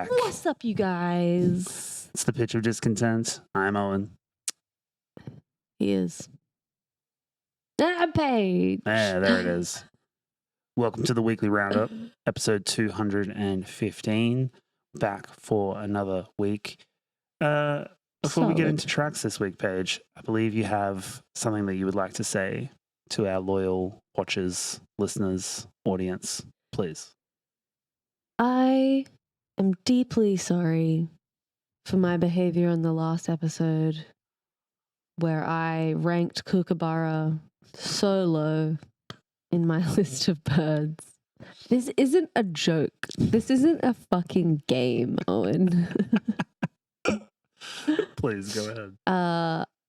back. What's up, you guys? It's the pitch of discontent. I'm Owen. He is. Owen Paige. Yeah, there it is. Welcome to the weekly roundup, episode 215. Back for another week. Before we get into tracks this week, Paige, I believe you have something that you would like to say to our loyal watchers, listeners, audience. Please. I am deeply sorry for my behavior on the last episode where I ranked Kookaburra so low in my list of birds. This isn't a joke. This isn't a fucking game, Owen. Please go ahead.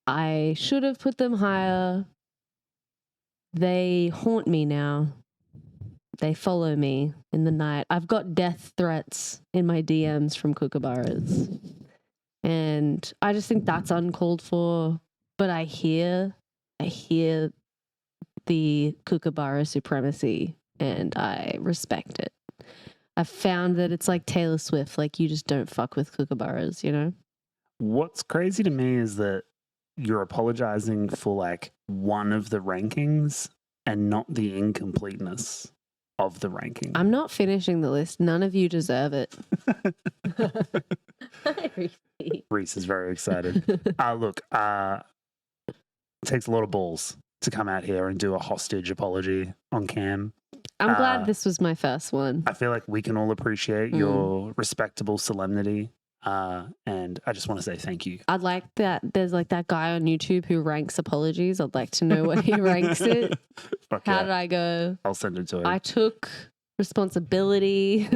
I should have put them higher. They haunt me now. They follow me in the night. I've got death threats in my DMs from kookaburras. And I just think that's uncalled for. But I hear the kookaburra supremacy and I respect it. I've found that it's like Taylor Swift, like you just don't fuck with kookaburras, you know? What's crazy to me is that you're apologizing for like one of the rankings and not the incompleteness of the ranking. I'm not finishing the list. None of you deserve it. Reese is very excited. Look, it takes a lot of balls to come out here and do a hostage apology on cam. I'm glad this was my first one. I feel like we can all appreciate your respectable solemnity. And I just want to say thank you. I'd like that. There's like that guy on YouTube who ranks apologies. I'd like to know what he ranks it. How did I go? I'll send it to him. I took responsibility.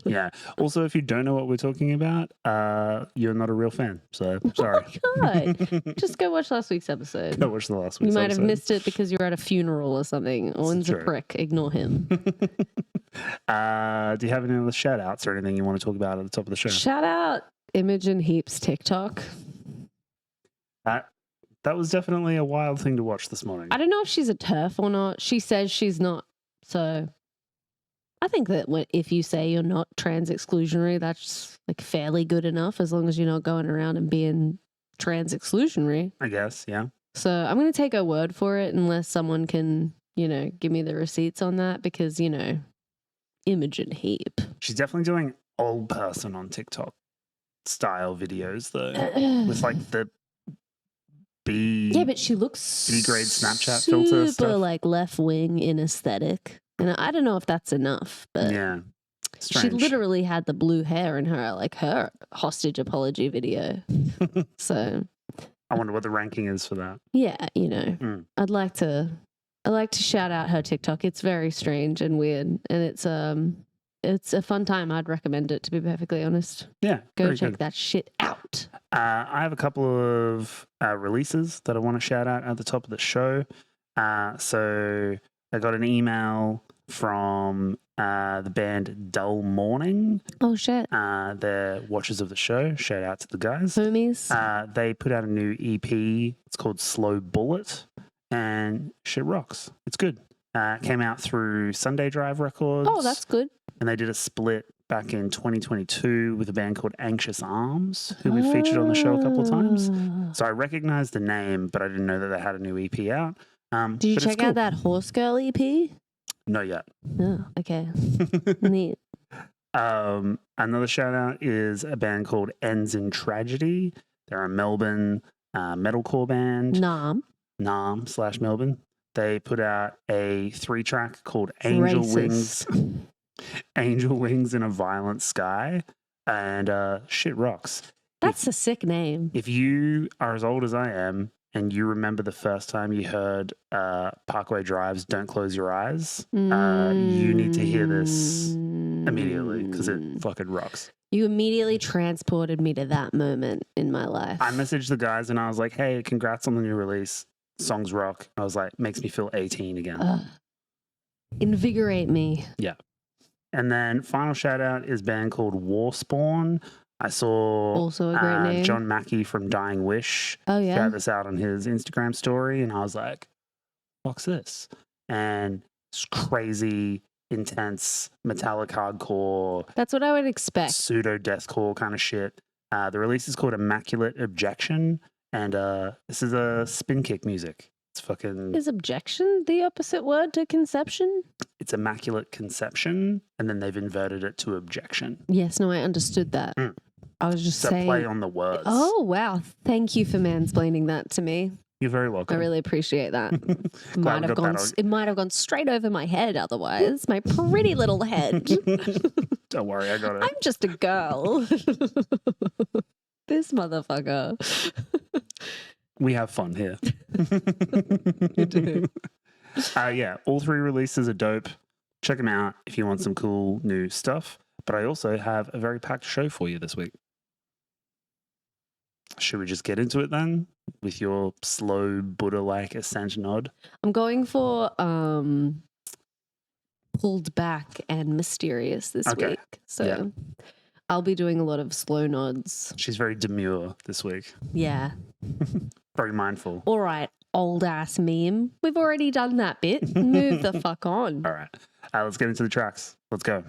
Yeah. Also, if you don't know what we're talking about, you're not a real fan. So sorry. Oh my God. Just go watch last week's episode. Go watch the last week's episode. You might have missed it because you were at a funeral or something. Owen's a prick. Ignore him. Do you have any other shout outs or anything you want to talk about at the top of the show? Shout out Imogen Heap's TikTok. That was definitely a wild thing to watch this morning. I don't know if she's a TERF or not. She says she's not. So I think that if you say you're not trans exclusionary, that's like fairly good enough as long as you're not going around and being trans exclusionary. I guess, yeah. So I'm going to take her word for it unless someone can, give me the receipts on that because, Imogen Heap. She's definitely doing old person on TikTok style videos though, with like the but she looks B-grade Snapchat filter stuff. Super like left wing in aesthetic, and I don't know if that's enough. But yeah, strange. She literally had the blue hair in her hostage apology video. So I wonder what the ranking is for that. Yeah, I'd like to shout out her TikTok. It's very strange and weird, and it's a fun time. I'd recommend it, to be perfectly honest. Yeah. Go check that shit out. I have a couple of releases that I want to shout out at the top of the show. So I got an email from the band Dull Morning. Oh, shit. They're watchers of the show. Shout out to the guys. Homies. They put out a new EP. It's called Slow Bullet. And shit rocks. It's good. Came out through Sunday Drive Records. Oh, that's good. And they did a split back in 2022 with a band called Anxious Arms, who we've featured on the show a couple of times. So I recognized the name, but I didn't know that they had a new EP out. Did you check out that Horse Girl EP? Not yet. Oh, okay. Neat. Another shout out is a band called Ends in Tragedy. They're a Melbourne metalcore band. Nam/Melbourne. They put out a 3-track called Angel Wings. Angel Wings in a Violent Sky, and shit rocks. That's a sick name. If you are as old as I am and you remember the first time you heard Parkway Drive's Don't Close Your Eyes, you need to hear this immediately because it fucking rocks. You immediately transported me to that moment in my life. I messaged the guys and I was like, hey, congrats on the new release. Songs rock. I was like, makes me feel 18 again. Invigorate me. Yeah. And then final shout out is a band called Warspawn. I saw also a great name. John Mackey from Dying Wish shout this out on his Instagram story, and I was like, "What's this?" And it's crazy intense metallic hardcore. That's what I would expect. Pseudo deathcore kind of shit. The release is called Immaculate Objection, and this is a spin kick music. It's fucking. Is objection the opposite word to conception? It's Immaculate Conception, and then they've inverted it to objection. Yes, no, I understood that. I was just saying. Play on the words. Oh, wow. Thank you for mansplaining that to me. You're very welcome. I really appreciate that. It might have gone straight over my head otherwise. My pretty little head. Don't worry, I got it. I'm just a girl. This motherfucker. We have fun here. You do. Yeah, all 3 releases are dope. Check them out if you want some cool new stuff. But I also have a very packed show for you this week. Should we just get into it then? With your slow Buddha-like ascent nod? I'm going for pulled back and mysterious this week. So I'll be doing a lot of slow nods. She's very demure this week. Yeah. Very mindful. All right, old ass meme. We've already done that bit. Move the fuck on. All right. Let's get into the tracks. Let's go.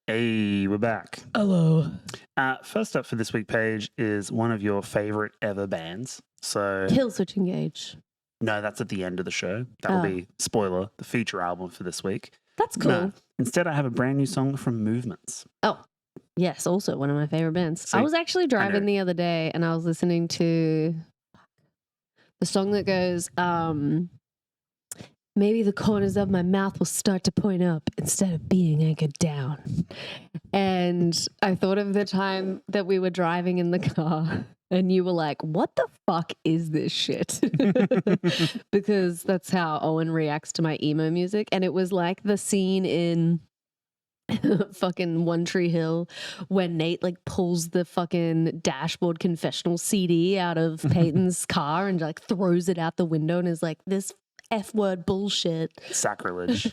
Hey, we're back. Hello. First up for this week, Paige, is one of your favorite ever bands. So Killswitch Engage. No, that's at the end of the show. That'll be, spoiler, the feature album for this week. That's cool. No, instead, I have a brand new song from Movements. Oh, yes, also one of my favorite bands. See, I was actually driving the other day and I was listening to the song that goes, maybe the corners of my mouth will start to point up instead of being anchored down. And I thought of the time that we were driving in the car and you were like, what the fuck is this shit? Because that's how Owen reacts to my emo music. And it was like the scene in fucking One Tree Hill when Nate like pulls the fucking Dashboard Confessional CD out of Peyton's car and like throws it out the window and is like, this F-word bullshit. Sacrilege.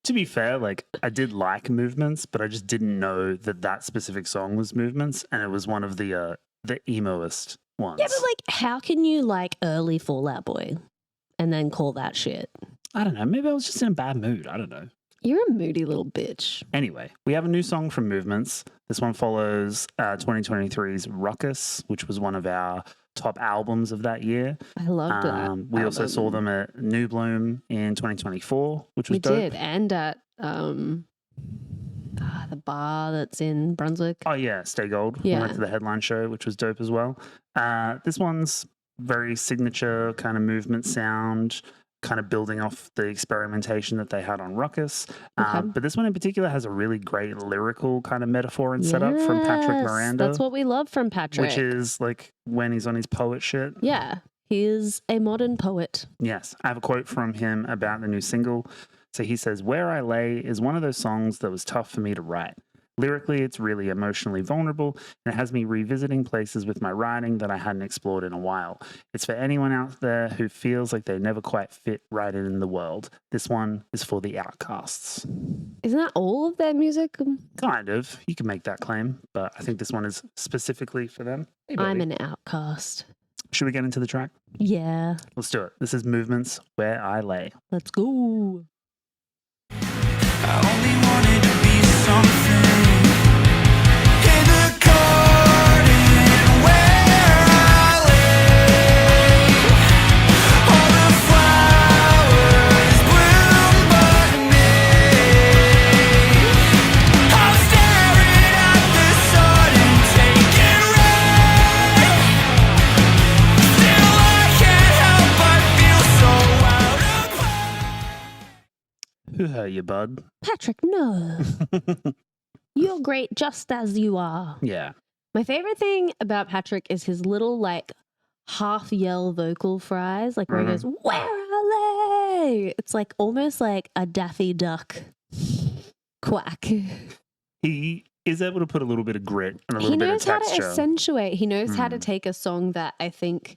To be fair, like I did like Movements, but I just didn't know that specific song was Movements, and it was one of the emoist ones. Yeah, but like, how can you like early Fall Out Boy and then call that shit? I don't know. Maybe I was just in a bad mood. I don't know. You're a moody little bitch. Anyway, we have a new song from Movements. This one follows 2023's Ruckus, which was one of our top albums of that year. I loved that. We also saw them at New Bloom in 2024, which was dope. We did, and at the bar that's in Brunswick. Oh yeah, Stay Gold. Yeah. We went to the headline show, which was dope as well. This one's very signature kind of Movement sound, kind of building off the experimentation that they had on Ruckus. But this one in particular has a really great lyrical kind of metaphor and setup from Patrick Miranda. That's what we love from Patrick. Which is like when he's on his poet shit. Yeah, he is a modern poet. Yes. I have a quote from him about the new single. So he says, "Where I Lay is one of those songs that was tough for me to write. Lyrically, it's really emotionally vulnerable, and it has me revisiting places with my writing that I hadn't explored in a while. It's for anyone out there who feels like they never quite fit right in the world. This one is for the outcasts." Isn't that all of their music? Kind of. You can make that claim, but I think this one is specifically for them. Hey, I'm an outcast. Should we get into the track? Yeah. Let's do it. This is Movements, Where I Lay. Let's go. I only wanted to be something in the garden where I lay. All the flowers bloom but me. I'm staring at the sun and taking rain. Still I can't help but feel so out of place. Who hurt you, bud? Patrick, no. You're great just as you are. Yeah. My favorite thing about Patrick is his little like half yell vocal fries, like where he goes, "Where are they?" It's like almost like a Daffy Duck quack. He is able to put a little bit of grit and a little bit of texture. He knows how to accentuate. He knows how to take a song that I think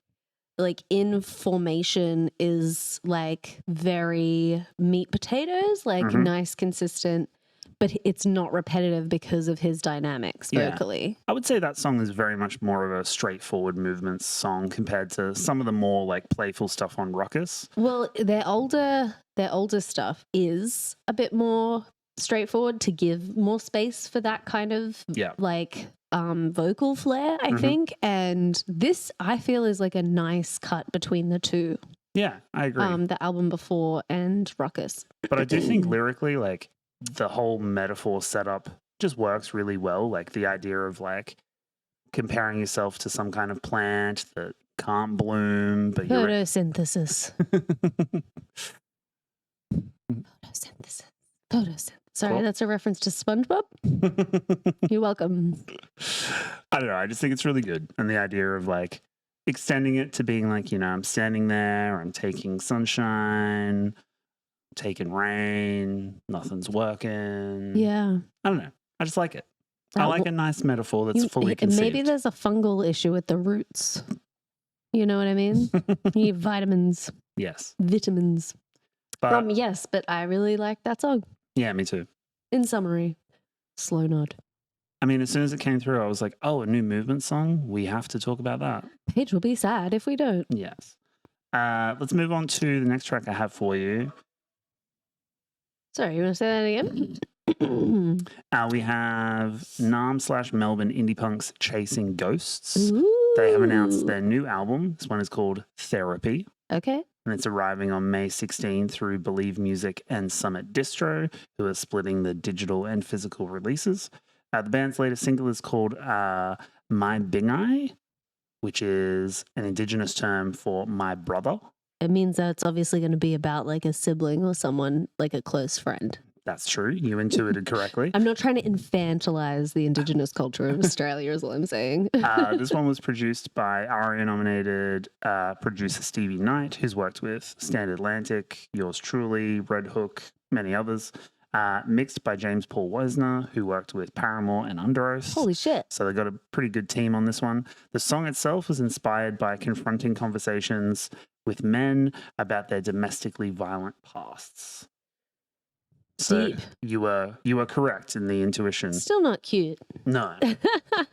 like in formation is like very meat potatoes, like nice, consistent but it's not repetitive because of his dynamics Yeah. vocally. I would say that song is very much more of a straightforward movements song compared to some of the more like playful stuff on Ruckus. Well, their older stuff is a bit more straightforward to give more space for that kind of like vocal flair, I think. And this I feel is like a nice cut between the two. Yeah, I agree. The album before and Ruckus. But I do think lyrically, like the whole metaphor setup just works really well. Like the idea of like comparing yourself to some kind of plant that can't bloom, but you're Photosynthesis. Photosynthesis. Sorry, Cool. that's a reference to SpongeBob. You're welcome. I don't know. I just think it's really good. And the idea of like extending it to being like, you know, I'm standing there, I'm taking sunshine, taking rain, nothing's working. Yeah. I don't know. I just like it. I like a nice metaphor that's fully and conceived. maybe there's a fungal issue with the roots. You know what I mean? You need vitamins. Yes. Vitamins. But Yes, but I really like that song. yeah, me too. In summary, slow nod. I mean, as soon as it came through, I was like, oh, a new movement song? We have to talk about that. Paige will be sad if we don't. Yes. Let's move on to the next track I have for you. Sorry, you want to say that again? We have Nam/Melbourne indie punks Chasing Ghosts. Ooh. They have announced their new album. This one is called Therapy. Okay. And it's arriving on May 16 through Believe Music and Summit Distro, who are splitting the digital and physical releases. The band's latest single is called My Bingai, which is an Indigenous term for my brother. It means that it's obviously going to be about like a sibling or someone, like a close friend. That's true. You intuited correctly. I'm not trying to infantilize the Indigenous culture of Australia, is all I'm saying. This one was produced by ARIA-nominated producer Stevie Knight, who's worked with Stand Atlantic, Yours Truly, Red Hook, many others. Mixed by James Paul Wesner, who worked with Paramore and Under Oath. Holy shit. So they got a pretty good team on this one. The song itself was inspired by confronting conversations with men about their domestically violent pasts. So Deep. you were correct in the intuition. Still not cute. No.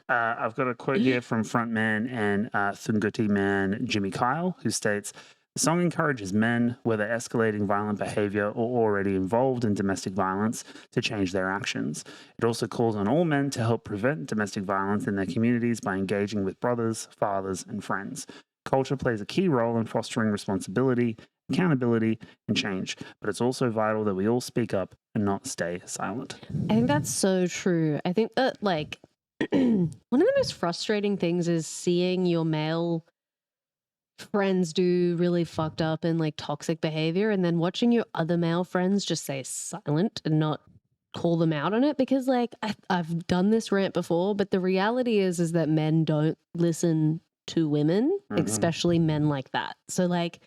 I've got a quote here from frontman and Thunguti man Jimmy Kyle, who states, "The song encourages men, whether escalating violent behavior or already involved in domestic violence, to change their actions. It also calls on all men to help prevent domestic violence in their communities by engaging with brothers, fathers, and friends. Culture plays a key role in fostering responsibility, accountability, and change, but it's also vital that we all speak up and not stay silent." I think that's so true. I think that like one of the most frustrating things is seeing your male friends do really fucked up and like toxic behavior, and then watching your other male friends just stay silent and not call them out on it, because like I've done this rant before, but the reality is that men don't listen to women, especially men like that. So like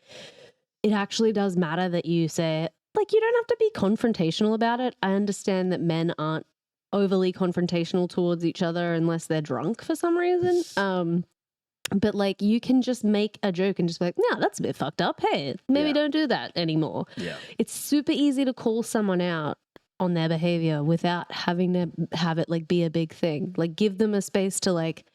it actually does matter that you say, like, you don't have to be confrontational about it. I understand that men aren't overly confrontational towards each other unless they're drunk for some reason. But like you can just make a joke and just be like, no, that's a bit fucked up. Hey, maybe don't do that anymore. Yeah. It's super easy to call someone out on their behavior without having to have it like be a big thing. Like give them a space to like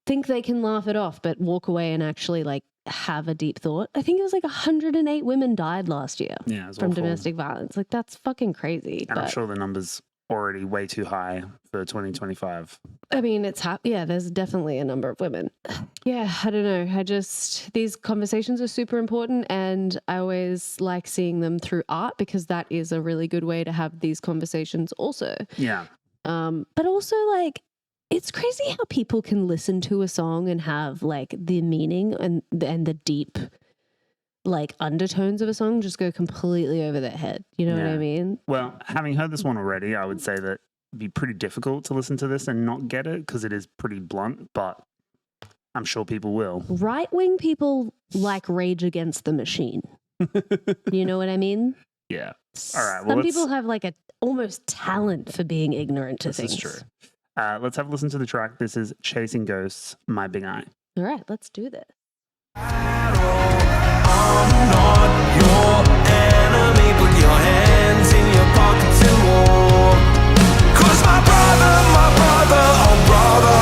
think they can laugh it off, but walk away and actually like have a deep thought. I think it was like 108 women died last year from domestic violence. Like that's fucking crazy. And I'm sure the number's already way too high for 2025. I mean, there's definitely a number of women. Yeah, I don't know. These conversations are super important, and I always like seeing them through art because that is a really good way to have these conversations also. Yeah. But also like, it's crazy how people can listen to a song and have like the meaning and the deep like undertones of a song just go completely over their head. You know what I mean? Well, having heard this one already, I would say that it'd be pretty difficult to listen to this and not get it because it is pretty blunt, but I'm sure people will. Right-wing people like Rage Against the Machine. You know what I mean? Yeah. All right. Well, some people have like a almost talent for being ignorant to things. This is true. Let's have a listen to the track. This is Chasing Ghosts, My Big Eye. All right, let's do this. I'm not your enemy. Put your hands in your pockets and walk. my brother, oh brother,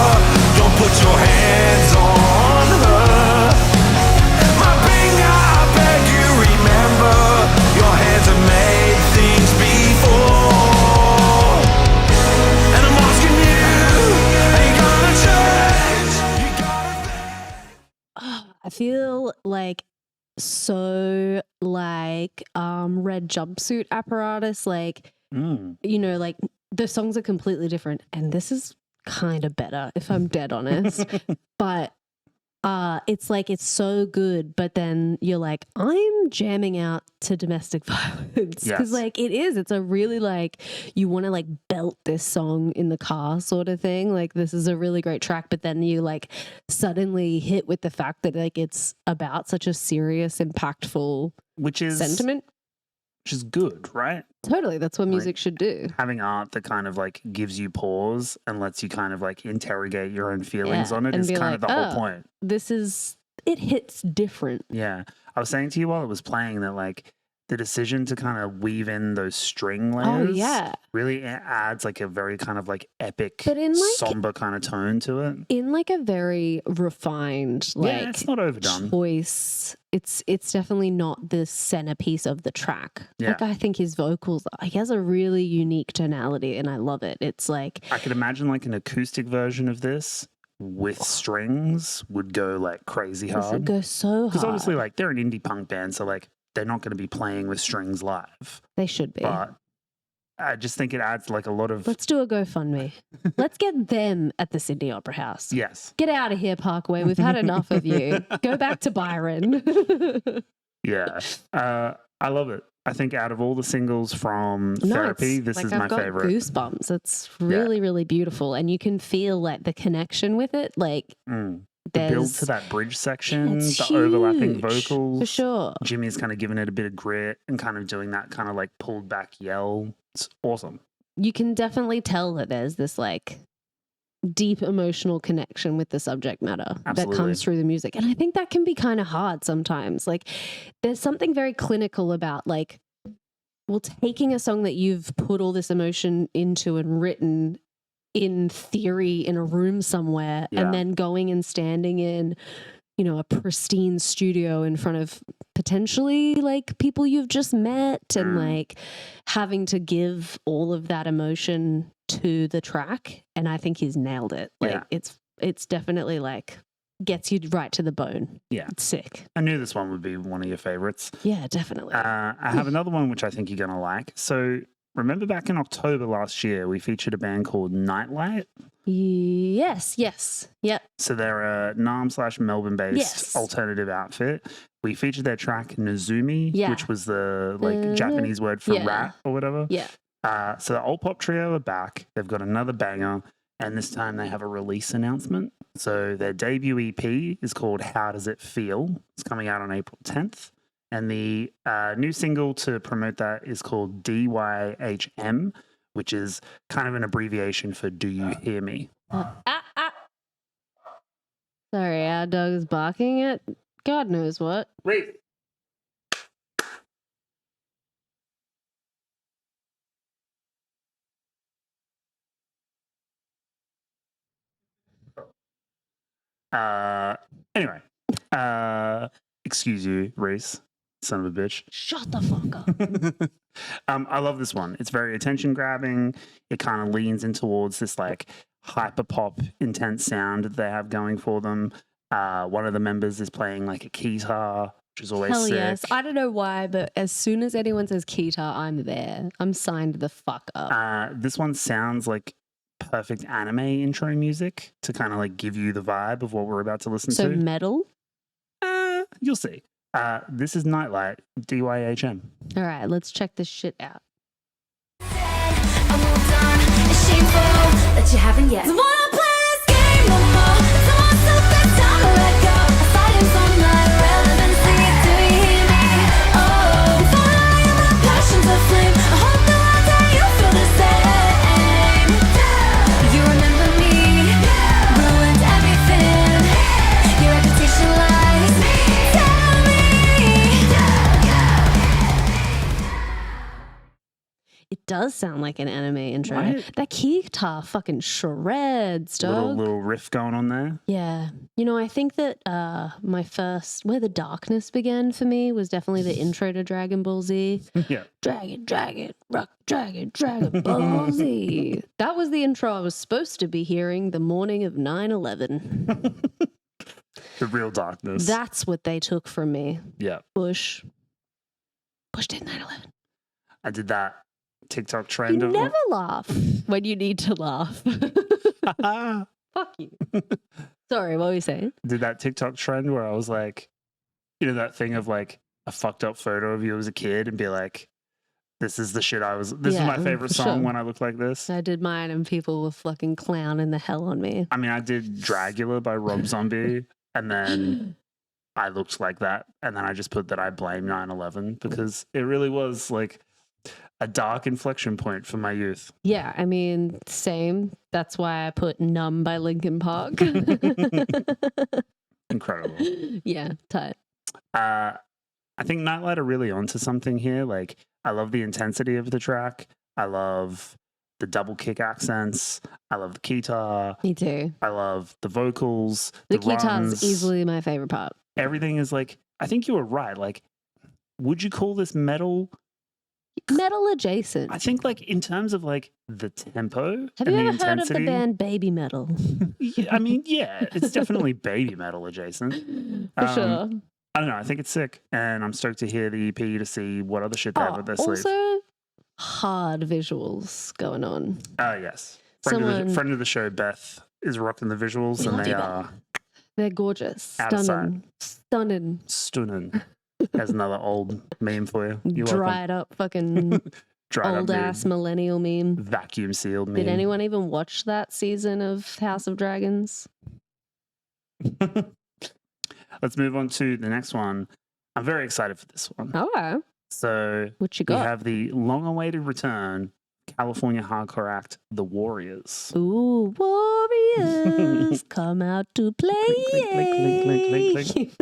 don't put your hands on her. My finger, I beg you, remember, your hands have made things before. And I'm asking you, are you gonna change? You gotta I feel like so like red jumpsuit apparatus, like you know, like the songs are completely different, and this is kind of better if I'm dead honest. But it's like it's so good, but then you're like, I'm jamming out to Domestic Violence because like it's a really like you want to like belt this song in the car sort of thing. Like this is a really great track, but then you like suddenly hit with the fact that like it's about such a serious, impactful sentiment. Which is good, right? Totally. That's what music should do. Having art that kind of like gives you pause and lets you kind of like interrogate your own feelings on it is kind of the whole point. It hits different. Yeah. I was saying to you while it was playing that like the decision to kind of weave in those string layers really adds like a very kind of like epic, but in like, somber kind of tone to it. In like a very refined, like it's not overdone choice. It's definitely not the centerpiece of the track. Yeah. Like I think his vocals, he has a really unique tonality, and I love it. It's like I could imagine like an acoustic version of this with strings would go like crazy hard. This would go so hard because obviously like they're an indie punk band, so like they're not going to be playing with strings live. They should be. But I just think it adds like a lot of... Let's do a GoFundMe. Let's get them at the Sydney Opera House. Yes. Get out of here, Parkway. We've had enough of you. Go back to Byron. Yeah. I love it. I think out of all the singles from Therapy, this is my favorite. I've got goosebumps. It's really, really beautiful. And you can feel like the connection with it. Like... The build to that bridge section, the overlapping vocals. For sure. Jimmy's kind of giving it a bit of grit and kind of doing that kind of like pulled back yell. It's awesome. You can definitely tell that there's this like deep emotional connection with the subject matter that comes through the music. And I think that can be kind of hard sometimes. Like there's something very clinical about like, well, taking a song that you've put all this emotion into and written in theory in a room somewhere and then going and standing in, you know, a pristine studio in front of potentially like people you've just met and like having to give all of that emotion to the track. And I think he's nailed it. Like it's definitely like gets you right to the bone. Yeah. It's sick. I knew this one would be one of your favorites. Yeah, definitely. I have another one which I think you're going to like. So remember back in October last year, we featured a band called Nightlight? Yes. Yep. So they're a Nam/Melbourne-based alternative outfit. We featured their track Nozumi, which was the like Japanese word for rat or whatever. Yeah. So the Old Pop Trio are back. They've got another banger, and this time they have a release announcement. So their debut EP is called How Does It Feel? It's coming out on April 10th. And the new single to promote that is called DYHM, which is kind of an abbreviation for Do You Hear Me? Sorry, our dog is barking at God knows what. Wait. Anyway, excuse you, Reese. Son of a bitch. Shut the fuck up. I love this one. It's very attention grabbing. It kind of leans in towards this like hyper pop intense sound that they have going for them. One of the members is playing like a guitar, which is always Hell sick. yes. I don't know why, but as soon as anyone says guitar, I'm there. I'm signed the fuck up. This one sounds like perfect anime intro music to kind of like give you the vibe of what we're about to listen to. So metal? You'll see. This is Nightlight, DYHM. All right, let's check this shit out. I moved on, it's shameful that you haven't yet. Don't wanna play this game no more. Someone so good, time to let go. I'm fighting for my relevancy. Do you hear me? Oh, fire, my passion's a flame. I hope that one day you feel the same. You remember me, ruined everything. Your reputation lies. Tell me. It does sound like an anime intro. Right? That key guitar fucking shreds, dog. Little riff going on there. Yeah. You know, I think that my first, where the darkness began for me was definitely the intro to Dragon Ball Z. Yeah. Dragon, rock, Dragon Ball Z. That was the intro I was supposed to be hearing the morning of 9/11. The real darkness. That's what they took from me. Yeah. Bush did 9/11. I did that TikTok trend You of never laugh when you need to laugh. Fuck you. Sorry, what were you saying? did that TikTok trend where I was like, you know, that thing of like a fucked up photo of you as a kid and be like, this is the shit this is my favorite song sure. when I look like this. I did mine and people were fucking clowning the hell on me. I mean, I did Dragula by Rob Zombie and then I looked like that. And then I just put that I blame 9/11 because it really was like a dark inflection point for my youth. Yeah, I mean, same. That's why I put Numb by Linkin Park. Incredible. Yeah, tight. I think Nightlight are really onto something here. Like, I love the intensity of the track. I love the double kick accents. I love the guitar. Me too. I love the vocals. The runs. guitar's easily my favorite part. Everything is like, I think you were right. Like, would you call this metal? Metal adjacent. I think, like, in terms of like the tempo Have and you the ever heard of the intensity. band Baby Metal? Yeah, I mean, yeah, it's definitely baby metal adjacent. For sure. I don't know. I think it's sick, and I'm stoked to hear the EP to see what other shit they have up their sleeve. Also, hard visuals going on. Oh yes, friend of the show, Beth is rocking the visuals, and they are They're gorgeous, Out of sight. stunning. stunning. There's another old meme for you. You're Dried up fucking welcome. Dried old up ass dude. millennial meme. Vacuum sealed meme. Did anyone even watch that season of House of Dragons? Let's move on to the next one. I'm very excited for this one. Oh, So what you we got? have the long-awaited return, California hardcore act, The Warriors. Ooh, warriors, come out to play. Clink, clink,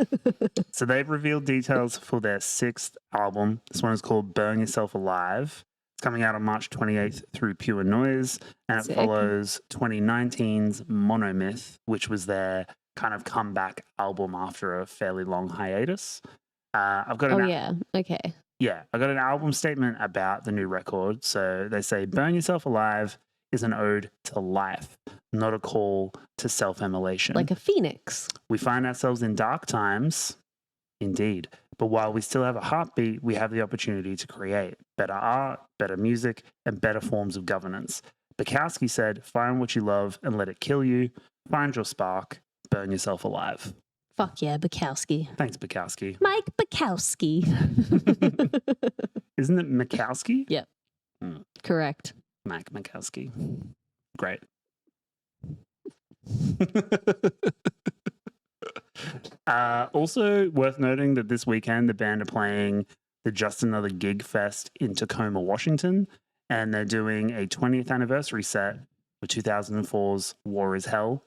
So they've revealed details for their 6th album. This one is called Burn Yourself Alive. It's coming out on March 28th through Pure Noise, and it Sick. follows 2019's Monomyth, which was their kind of comeback album after a fairly long hiatus. I've got Oh, an yeah. Okay. I got an album statement about the new record. So they say, Burn Yourself Alive is an ode to life, not a call to self-immolation. Like a phoenix. We find ourselves in dark times, indeed. But while we still have a heartbeat, we have the opportunity to create better art, better music, and better forms of governance. Bukowski said, find what you love and let it kill you. Find your spark. Burn yourself alive. Fuck yeah, Bukowski. Thanks, Bukowski. Mike Bukowski. Isn't it Mikowski? Yep. Correct. Mike Mikowski. Great. Also worth noting that this weekend the band are playing the Just Another Gig Fest in Tacoma, Washington, and they're doing a 20th anniversary set for 2004's War is Hell.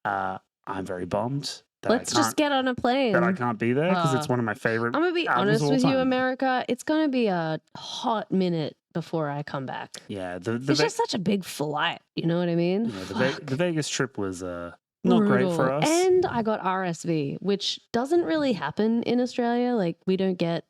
I'm very bummed that Let's just get on a plane. I can't be there because it's one of my favorite. I'm going to be albums honest of all with you, time. America. It's going to be a hot minute before I come back. Yeah, It's just such a big flight. You know what I mean? yeah, the Vegas trip was not great for us. And I got RSV, which doesn't really happen in Australia. Like, we don't get,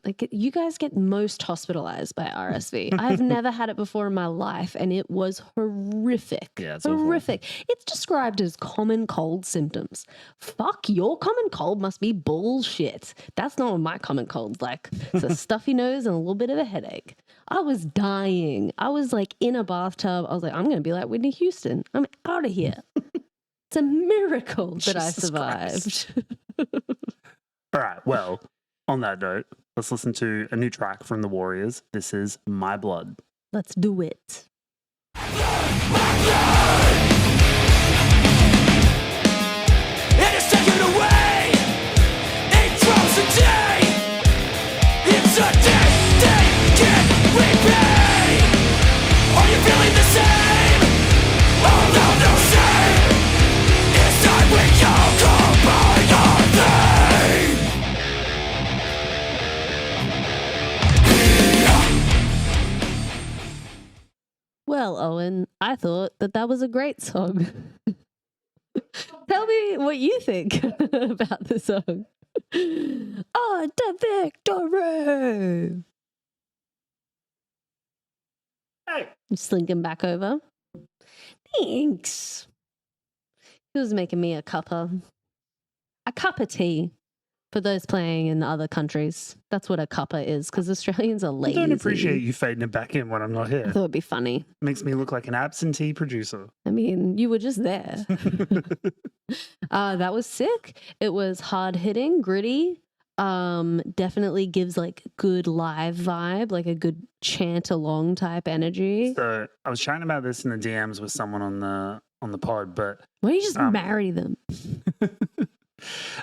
like, you guys get most hospitalized by RSV. I've never had it before in my life, and it was horrific. Yeah, it's awful. horrific. It's described as common cold symptoms. Fuck, your common cold must be bullshit. That's not what my common cold's like. It's a stuffy nose and a little bit of a headache. I was dying. I was like in a bathtub. I was like, I'm going to be like Whitney Houston. I'm out of here. It's a miracle that I Jesus Christ. survived. All right. Well, on that note, let's listen to a new track from the Warriors. This is My Blood. Let's do it. It is taken away. It drops a day. It's a day they can't repay. Are you feeling the same? Oh no, no shame. It's time we all call by our name. Owen, I thought that was a great song. Tell me what you think about the song. Oh, the victory! Hey. Slinking back over. Thanks. He was making me a cup of tea for those playing in other countries. That's what a cuppa is, because Australians are I lazy. don't appreciate you fading it back in when I'm not I here. thought it'd be funny. Makes me look like an absentee producer. I mean, you were just there. That was sick. It was hard hitting, gritty. Definitely gives like good live vibe, like a good chant along type energy. So I was chatting about this in the DMs with someone on the pod, but Why don't you just marry them?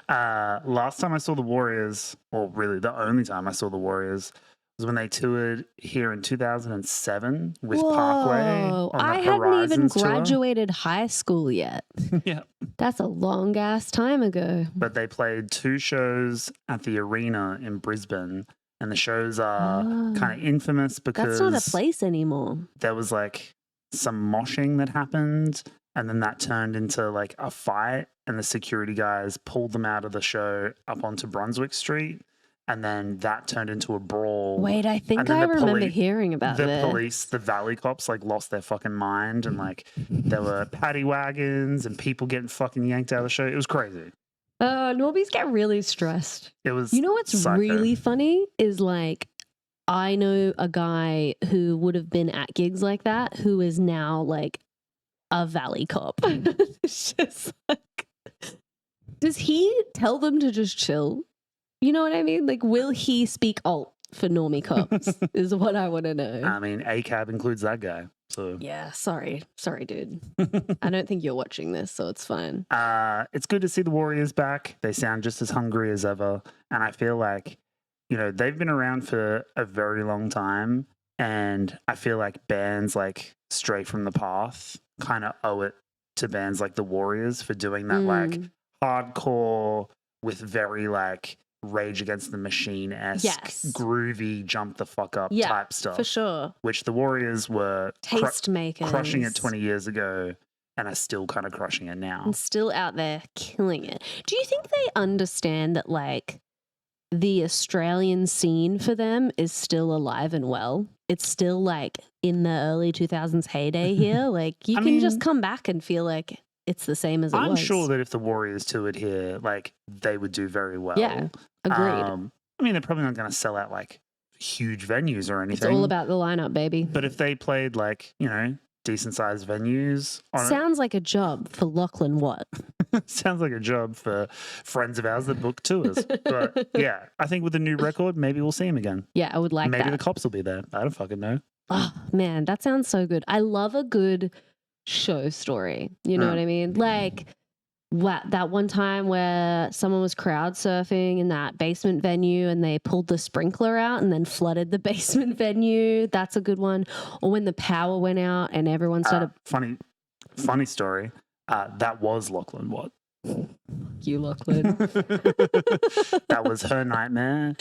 last time I saw the Warriors, or really the only time I saw the Warriors, was when they toured here in 2007 with Parkway. On the I hadn't even Horizons tour. graduated high school yet. Yeah. That's a long ass time ago. But they played 2 shows at the arena in Brisbane, and the shows are kind of infamous because That's not a place anymore. there was like some moshing that happened, and then that turned into like a fight, and the security guys pulled them out of the show up onto Brunswick Street, and then that turned into a brawl. Wait, I And think then I the remember hearing about the this. police, the Valley cops, like lost their fucking mind, and like there were paddy wagons and people getting fucking yanked out of the show. It was crazy. Normies get really stressed. It was. You know what's psycho. really funny is like I know a guy who would have been at gigs like that who is now like a Valley cop. It's just like, does he tell them to just chill? You know what I mean? Like, will he speak alt for normie cops is what I want to know. I mean, ACAB includes that guy. So Yeah, sorry, dude. I don't think you're watching this, so it's fine. it's good to see the Warriors back. They sound just as hungry as ever. And I feel like, you know, they've been around for a very long time. And I feel like bands like Stray from the Path kind of owe it to bands like the Warriors for doing that like hardcore with very like Rage Against the Machine-esque groovy jump the fuck up type stuff. For sure. Which the Warriors were Tastemakers. crushing it 20 years ago and are still kind of crushing it now. And still out there killing it. Do you think they understand that like the Australian scene for them is still alive and well? It's still like in the early 2000s heyday here. Like you can just come back and feel like it's the same as it was. I'm sure that if the Warriors toured here, like they would do very well. Yeah, agreed. I mean, they're probably not going to sell out like huge venues or anything. It's all about the lineup, baby. But if they played like, you know, decent sized venues. Sounds like a job for Lachlan Watt. Sounds like a job for friends of ours that book tours. But yeah, I think with the new record, maybe we'll see him again. Yeah, I would like maybe that. the cops will be there. I don't fucking know. Oh, man, that sounds so good. I love a good show story. You know what I mean? Like that one time where someone was crowd surfing in that basement venue and they pulled the sprinkler out and then flooded the basement venue. That's a good one. Or when the power went out and everyone started. Funny story. That was Lachlan Watt. You, Lachlan. That was her nightmare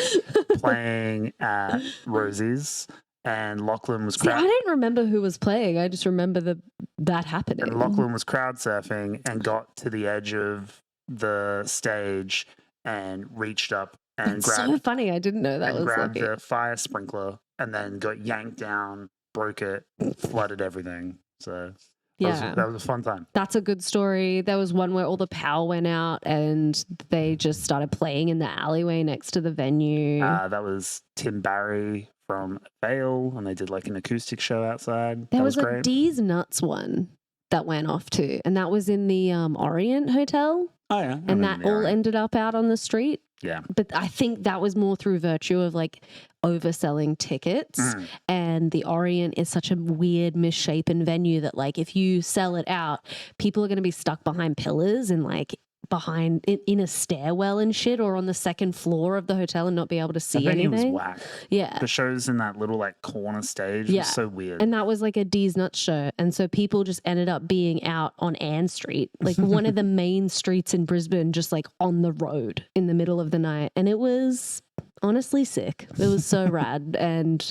playing at Rosie's. And Lachlan was I didn't remember who was playing. I just remember that happening. And Lachlan was crowd surfing and got to the edge of the stage and reached up and grabbed. So funny! I didn't know that was grabbed lucky. the fire sprinkler and then got yanked down, broke it, flooded everything. So that was a fun time. That's a good story. There was one where all the power went out and they just started playing in the alleyway next to the venue. That was Tim Barry from Vale, and they did like an acoustic show outside. There that was was a great. D's Nuts one that went off too, and that was in the Orient Hotel. Oh yeah, and that all ended up out on the street. Yeah, but I think that was more through virtue of like overselling tickets, and the Orient is such a weird, misshapen venue that like if you sell it out, people are going to be stuck behind pillars and like behind in a stairwell and shit, or on the second floor of the hotel and not be able to see anything. It was whack. Yeah, the shows in that little like corner stage was so weird. And that was like a D's Nuts show, and so people just ended up being out on Ann Street, like one of the main streets in Brisbane, just like on the road in the middle of the night, and it was honestly sick. It was so rad, and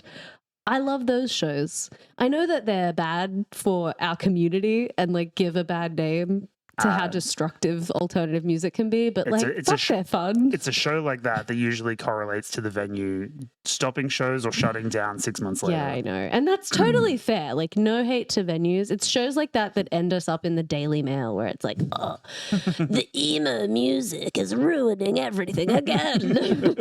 I love those shows. I know that they're bad for our community and like give a bad name to how destructive alternative music can be, but they're fun. It's a show like that usually correlates to the venue stopping shows or shutting down 6 months later. Yeah, I know. And that's totally fair. Like, no hate to venues. It's shows like that end us up in the Daily Mail where it's like, oh, the emo music is ruining everything again.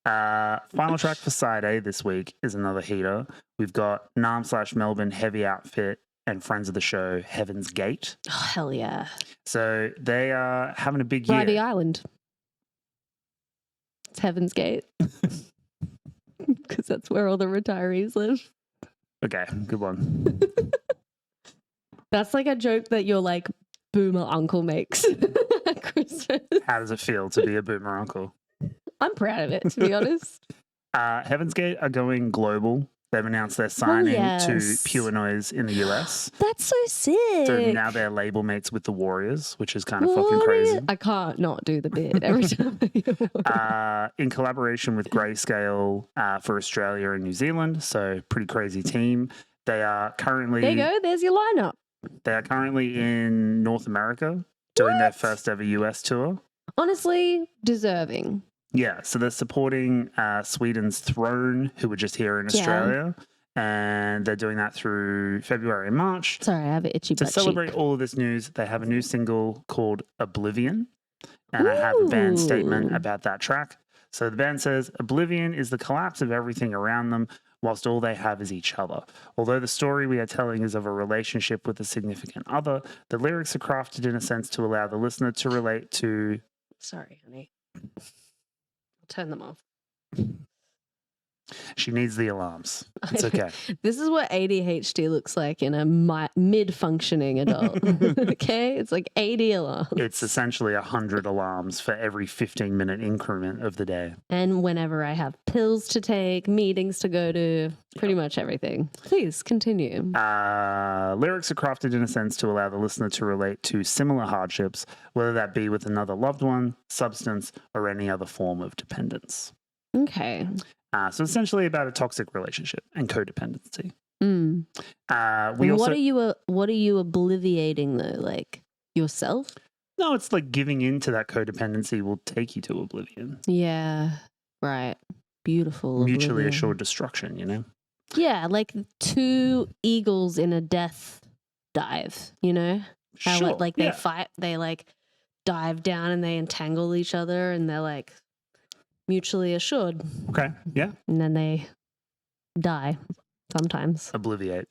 Final track for side A this week is another heater. We've got Nam/Melbourne Heavy Outfit and friends of the show, Heavensgate. Oh, hell yeah. So they are having a big year. Bribey Island. It's Heavensgate. Because that's where all the retirees live. Okay, good one. That's like a joke that your like boomer uncle makes at Christmas. How does it feel to be a boomer uncle? I'm proud of it, to be honest. Heavensgate are going global. They've announced they're signing to Pure Noise in the US. That's so sick. So now they're label mates with the Warriors, which is kind of fucking crazy. I can't not do the bit every time I hear one. In collaboration with Grayscale for Australia and New Zealand. So pretty crazy team. They are currently... There you go. There's your lineup. They are currently in North America doing their first ever US tour. Honestly, deserving. Yeah, so they're supporting Sweden's Throne, who were just here in Australia, and they're doing that through February and March. Sorry, I have an itchy butt To celebrate all of this news, they have a new single called Oblivion, and I have a band statement about that track. So the band says, Oblivion is the collapse of everything around them, whilst all they have is each other. Although the story we are telling is of a relationship with a significant other, the lyrics are crafted in a sense to allow the listener to relate to... Sorry, honey. Turn them off. She needs the alarms. It's okay. This is what ADHD looks like in a mid-functioning adult. Okay? It's like 80 alarms. It's essentially 100 alarms for every 15-minute increment of the day. And whenever I have pills to take, meetings to go to, pretty much everything. Please continue. Lyrics are crafted in a sense to allow the listener to relate to similar hardships, whether that be with another loved one, substance, or any other form of dependence. Okay. So essentially about a toxic relationship and codependency. Mm. What are you obliviating though? Like yourself? No, it's like giving in to that codependency will take you to oblivion. Yeah. Right. Beautiful. Mutually oblivion. assured destruction, you know? Yeah, like two eagles in a death dive, you know? How Sure. they fight, they like dive down and they entangle each other and they're like mutually assured. Okay, yeah. And then they die sometimes. Obliviate.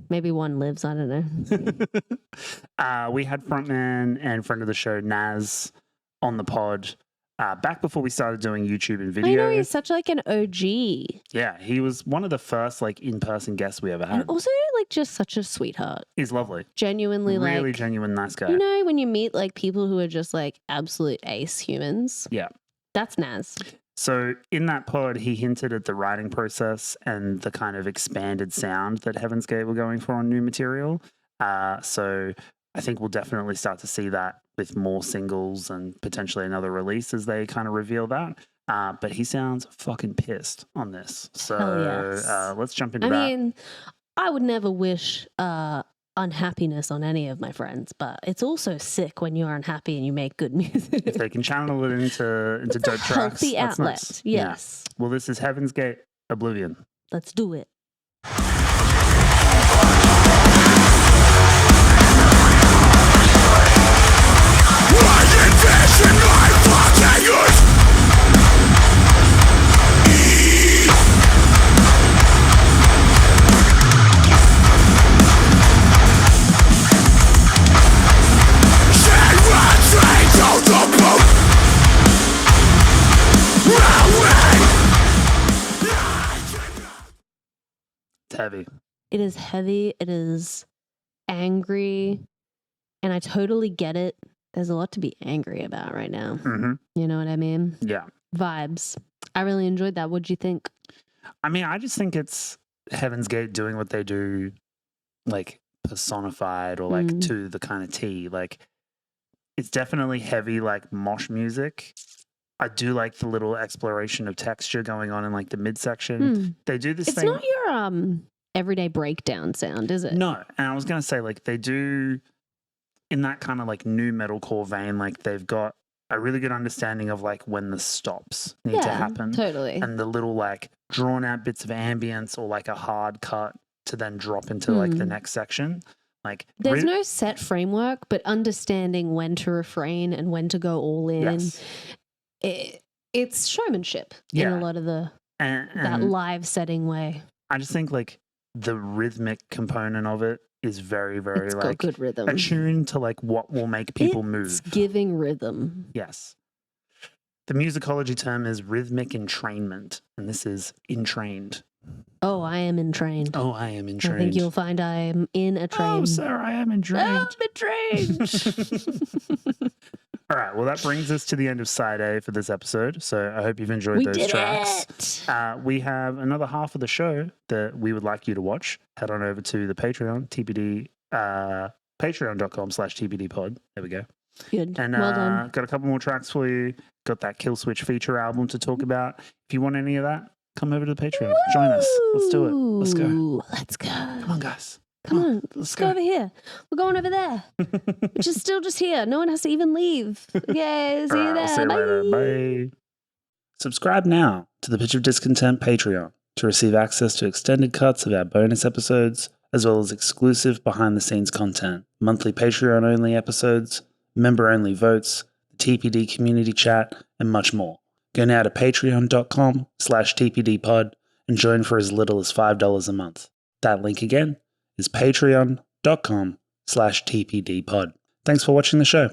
Maybe one lives, I don't know. We had frontman and friend of the show, Naz, on the pod back before we started doing YouTube and video. I know, he's such like an OG. Yeah, he was one of the first like in-person guests we ever had. And also like just such a sweetheart. He's lovely. Genuinely really genuine, nice guy. You know, when you meet like people who are just like absolute ace humans. Yeah. That's Naz. So in that pod, he hinted at the writing process and the kind of expanded sound that Heavensgate were going for on new material. So I think we'll definitely start to see that with more singles and potentially another release as they kind of reveal that. But he sounds fucking pissed on this. So yes. Let's jump into that. I mean, I would never wish unhappiness on any of my friends, but it's also sick when you're unhappy and you make good music. If they can channel it into dope tracks, healthy that's outlet. nice. Yes. Yeah. Well, this is Heavensgate, Oblivion. Let's do it. It's heavy. It is heavy. It is angry. And I totally get it. There's a lot to be angry about right now. Mm-hmm. You know what I mean? Yeah. Vibes. I really enjoyed that. What'd you think? I mean, I just think it's Heavensgate doing what they do, like personified or like to the kind of T. Like, it's definitely heavy, like mosh music. I do like the little exploration of texture going on in like the midsection. They do this It's thing. not your everyday breakdown sound, is it? No, and I was gonna say like they do in that kind of like new metalcore vein. Like they've got a really good understanding of like when the stops need to happen, totally. and the little like drawn out bits of ambience or like a hard cut to then drop into like the next section. Like there's no set framework, but understanding when to refrain and when to go all in. Yes. It's showmanship in a lot of that live setting way. I just think like the rhythmic component of it is very, very it's like got good rhythm. attuned to like what will make people move. It's giving rhythm. Yes. The musicology term is rhythmic entrainment, and this is entrained. Oh, I am entrained. Oh, I am entrained. I think you'll find I am in a train. Oh, sir, I am entrained. I'm entrained. All right, well, that brings us to the end of side A for this episode. So I hope you've enjoyed those tracks. We have another half of the show that we would like you to watch. Head on over to the Patreon, TPD, patreon.com/TPDpod. There we go. Good. And well done. Got a couple more tracks for you. Got that Kill Switch feature album to talk about. If you want any of that, come over to the Patreon. Join us. Let's do it. Let's go. Let's go. Come on, guys. Come on, let's go over here. We're going over there, which is still just here. No one has to even leave. Okay, see you there. See you later. Bye. Subscribe now to the Pitch of Discontent Patreon to receive access to extended cuts of our bonus episodes, as well as exclusive behind-the-scenes content, monthly Patreon-only episodes, member-only votes, the TPD community chat, and much more. Go now to patreon.com/TPDpod and join for as little as $5 a month. That link again is patreon.com/TPDpod. Thanks for watching the show.